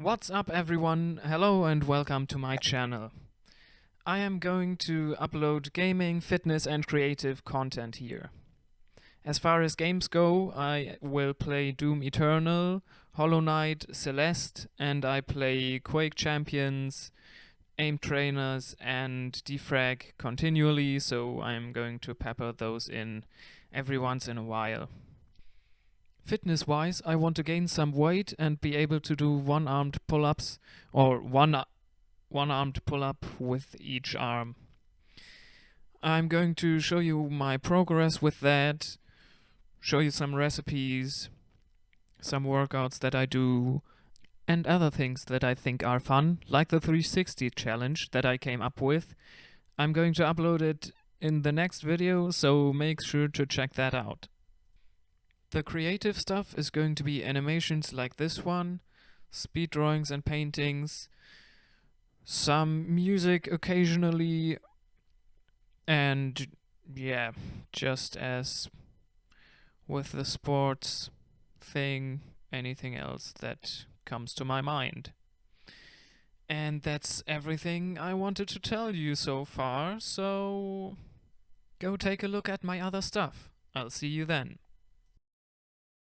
What's up everyone, hello and welcome to my channel. I am going to upload gaming, fitness and creative content here. As far as games go, I will play Doom Eternal, Hollow Knight, Celeste, and I play Quake Champions, Aim Trainers and Defrag continually, so I'm going to pepper those in every once in a while. Fitness wise, I want to gain some weight and be able to do one-armed pull-ups or one-armed pull-up with each arm. I'm going to show you my progress with that, show you some recipes, some workouts that I do, and other things that I think are fun, like the 360 challenge that I came up with. I'm going to upload it in the next video, so make sure to check that out. The creative stuff is going to be animations like this one, speed drawings and paintings, some music occasionally, and yeah, just as with the sports thing, anything else that comes to my mind. And that's everything I wanted to tell you so far, so go take a look at my other stuff. I'll see you then.